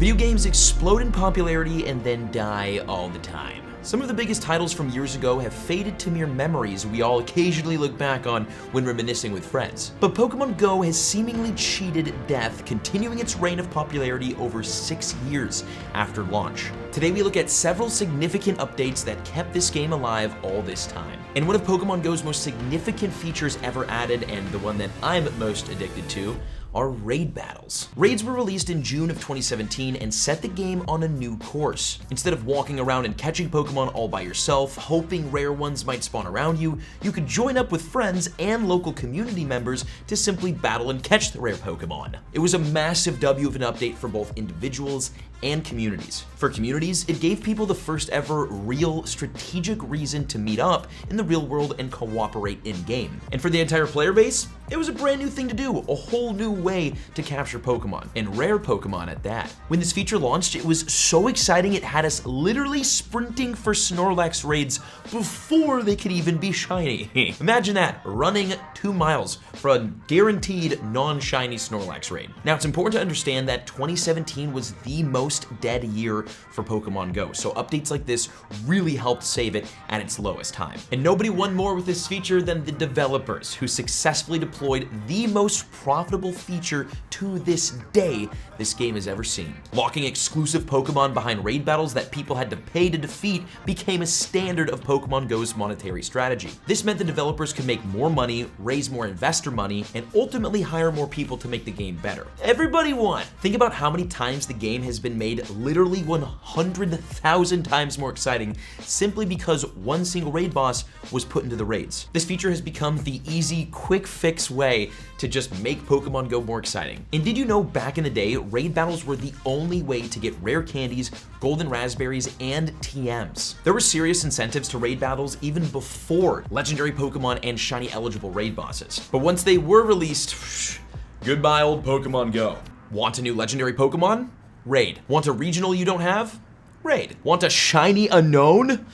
Video games explode in popularity and then die all the time. Some of the biggest titles from years ago have faded to mere memories we all occasionally look back on when reminiscing with friends. But Pokémon GO has seemingly cheated death, continuing its reign of popularity over 6 years after launch. Today we look at several significant updates that kept this game alive all this time. And one of Pokémon GO's most significant features ever added, and the one that I'm most addicted to, are raid battles. Raids were released in June of 2017 and set the game on a new course. Instead of walking around and catching Pokemon all by yourself, hoping rare ones might spawn around you, you could join up with friends and local community members to simply battle and catch the rare Pokemon. It was a massive W of an update for both individuals and communities. For communities, it gave people the first ever real strategic reason to meet up in the real world and cooperate in-game. And for the entire player base, it was a brand new thing to do, a whole new way to capture Pokemon, and rare Pokemon at that. When this feature launched, it was so exciting it had us literally sprinting for Snorlax raids before they could even be shiny. Imagine that, running 2 miles for a guaranteed non-shiny Snorlax raid. Now it's important to understand that 2017 was the most dead year for Pokemon GO, so updates like this really helped save it at its lowest time. And nobody won more with this feature than the developers, who successfully deployed the most profitable feature to this day this game has ever seen. Locking exclusive Pokemon behind raid battles that people had to pay to defeat became a standard of Pokemon GO's monetary strategy. This meant the developers could make more money, raise more investor money, and ultimately hire more people to make the game better. Everybody won! Think about how many times the game has been made literally 100,000 times more exciting simply because one single raid boss was put into the raids. This feature has become the easy, quick fix way to just make Pokemon GO more exciting. And did you know back in the day, raid battles were the only way to get rare candies, golden raspberries, and TMs. There were serious incentives to raid battles even before legendary Pokemon and shiny eligible raid bosses. But once they were released, goodbye old Pokemon GO. Want a new legendary Pokemon? Raid. Want a regional you don't have? Raid. Want a shiny unknown?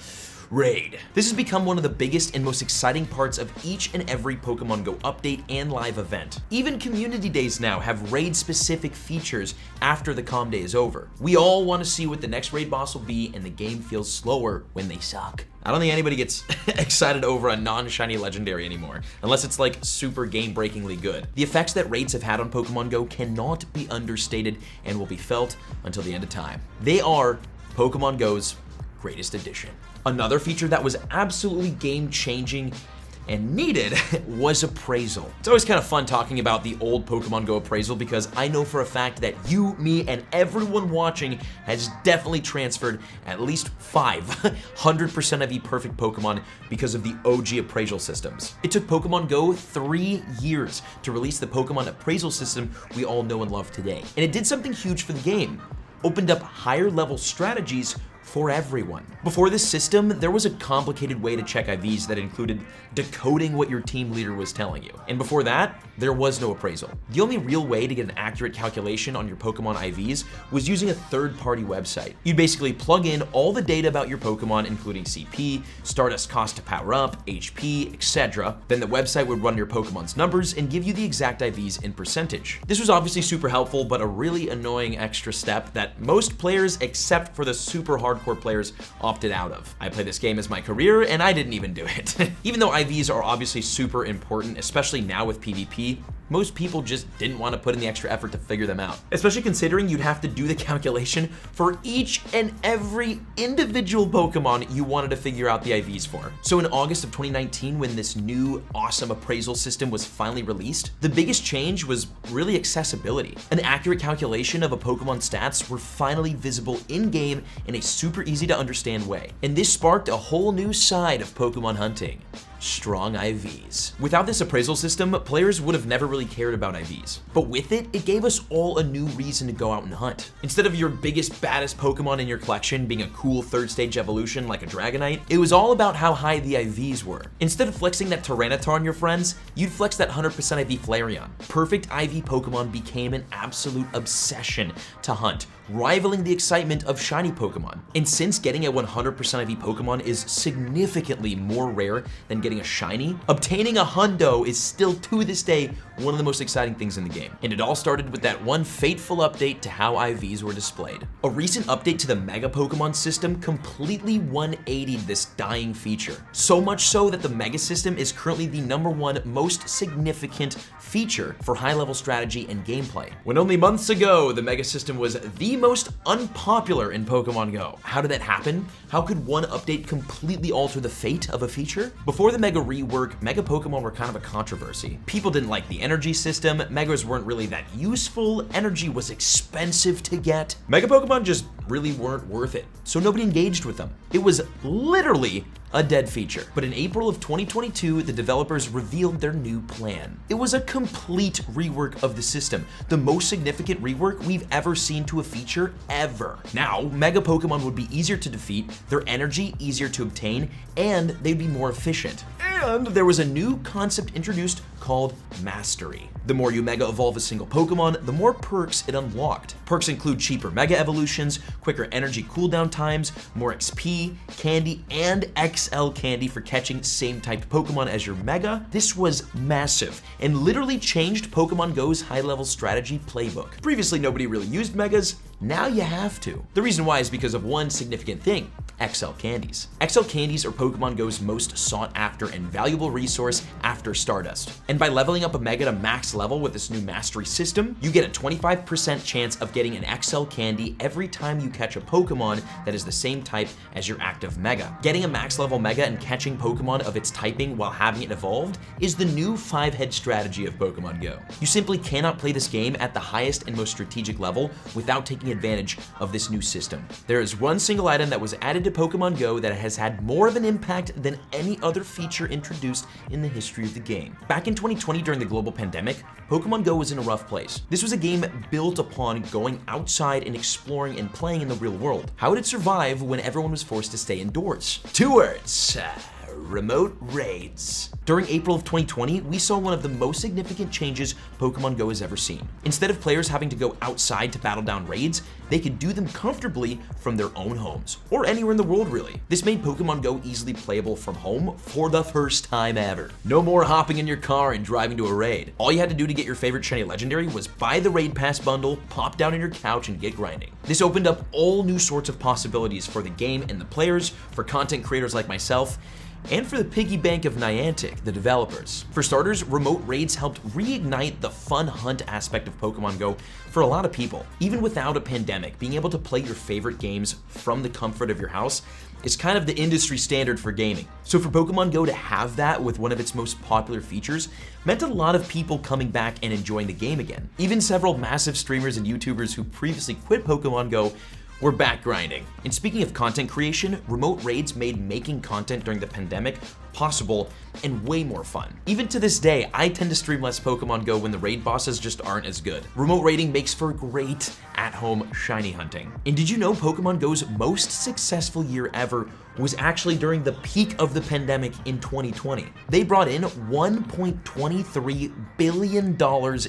Raid. This has become one of the biggest and most exciting parts of each and every Pokemon GO update and live event. Even community days now have raid-specific features after the calm day is over. We all want to see what the next raid boss will be, and the game feels slower when they suck. I don't think anybody gets excited over a non-shiny legendary anymore, unless it's like super game-breakingly good. The effects that raids have had on Pokemon GO cannot be understated and will be felt until the end of time. They are Pokemon GO's greatest addition. Another feature that was absolutely game-changing and needed was Appraisal. It's always kind of fun talking about the old Pokemon GO Appraisal because I know for a fact that you, me, and everyone watching has definitely transferred at least 500% of the perfect Pokemon because of the OG Appraisal systems. It took Pokemon GO 3 years to release the Pokemon Appraisal system we all know and love today. And it did something huge for the game. Opened up higher level strategies for everyone. Before this system, there was a complicated way to check IVs that included decoding what your team leader was telling you. And before that, there was no appraisal. The only real way to get an accurate calculation on your Pokemon IVs was using a third-party website. You'd basically plug in all the data about your Pokemon, including CP, Stardust cost to power up, HP, etc. Then the website would run your Pokemon's numbers and give you the exact IVs in percentage. This was obviously super helpful, but a really annoying extra step that most players, except for the super hardcore players, opted out of. I play this game as my career, and I didn't even do it. Even though IVs are obviously super important, especially now with PvP, most people just didn't want to put in the extra effort to figure them out. Especially considering you'd have to do the calculation for each and every individual Pokemon you wanted to figure out the IVs for. So in August of 2019, when this new awesome appraisal system was finally released, the biggest change was really accessibility. An accurate calculation of a Pokemon's stats were finally visible in-game in a super easy to understand way. And this sparked a whole new side of Pokemon hunting. Strong IVs. Without this appraisal system, players would have never really cared about IVs. But with it, it gave us all a new reason to go out and hunt. Instead of your biggest, baddest Pokemon in your collection being a cool third stage evolution like a Dragonite, it was all about how high the IVs were. Instead of flexing that Tyranitar on your friends, you'd flex that 100% IV Flareon. Perfect IV Pokemon became an absolute obsession to hunt, rivaling the excitement of shiny Pokemon. And since getting a 100% IV Pokemon is significantly more rare than getting getting a shiny, obtaining a hundo is still to this day one of the most exciting things in the game. And it all started with that one fateful update to how IVs were displayed. A recent update to the Mega Pokemon system completely 180'd this dying feature. So much so that the Mega system is currently the #1 most significant feature for high-level strategy and gameplay. When only months ago, the Mega system was the most unpopular in Pokemon GO. How did that happen? How could one update completely alter the fate of a feature? Before the Mega rework, Mega Pokemon were kind of a controversy. People didn't like the energy system, Megas weren't really that useful, energy was expensive to get. Mega Pokemon just really weren't worth it, so nobody engaged with them. It was literally a dead feature. But in April of 2022, the developers revealed their new plan. It was a complete rework of the system, the most significant rework we've ever seen to a feature ever. Now, Mega Pokemon would be easier to defeat, their energy easier to obtain, and they'd be more efficient. And there was a new concept introduced called Mastery. The more you Mega evolve a single Pokemon, the more perks it unlocked. Perks include cheaper Mega evolutions, quicker energy cooldown times, more XP, candy, and XL candy for catching same type Pokemon as your Mega. This was massive and literally changed Pokemon GO's high-level strategy playbook. Previously, nobody really used Megas. Now you have to. The reason why is because of one significant thing: XL candies. XL candies are Pokemon GO's most sought after and valuable resource after Stardust. And by leveling up a Mega to max level with this new Mastery system, you get a 25% chance of getting an XL candy every time you catch a Pokemon that is the same type as your active Mega. Getting a max level Mega and catching Pokemon of its typing while having it evolved is the new 5-head strategy of Pokemon GO. You simply cannot play this game at the highest and most strategic level without taking advantage of this new system. There is one single item that was added to Pokemon GO that has had more of an impact than any other feature introduced in the history of the game. Back in 2020 during the global pandemic, Pokemon GO was in a rough place. This was a game built upon going outside and exploring and playing in the real world. How would it survive when everyone was forced to stay indoors? 2 words. Remote raids. During April of 2020, we saw one of the most significant changes Pokemon GO has ever seen. Instead of players having to go outside to battle down raids, they could do them comfortably from their own homes, or anywhere in the world really. This made Pokemon GO easily playable from home for the first time ever. No more hopping in your car and driving to a raid. All you had to do to get your favorite shiny legendary was buy the Raid Pass bundle, pop down on your couch, and get grinding. This opened up all new sorts of possibilities for the game and the players, for content creators like myself, and for the piggy bank of Niantic, the developers. For starters, remote raids helped reignite the fun hunt aspect of Pokemon GO for a lot of people. Even without a pandemic, being able to play your favorite games from the comfort of your house is kind of the industry standard for gaming. So for Pokemon GO to have that with one of its most popular features meant a lot of people coming back and enjoying the game again. Even several massive streamers and YouTubers who previously quit Pokemon GO we're back grinding. And speaking of content creation, remote raids made making content during the pandemic possible and way more fun. Even to this day, I tend to stream less Pokemon GO when the raid bosses just aren't as good. Remote raiding makes for great at-home shiny hunting. And did you know Pokemon GO's most successful year ever was actually during the peak of the pandemic in 2020. They brought in $1.23 billion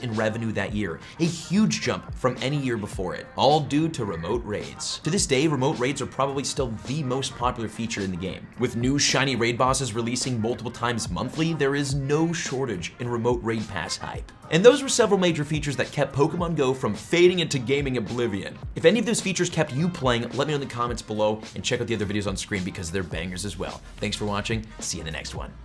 in revenue that year, a huge jump from any year before it, all due to remote raids. To this day, remote raids are probably still the most popular feature in the game. With new shiny raid bosses releasing multiple times monthly, there is no shortage in remote raid pass hype. And those were several major features that kept Pokemon GO from fading into gaming oblivion. If any of those features kept you playing, let me know in the comments below and check out the other videos on screen because they're bangers as well. Thanks for watching. See you in the next one.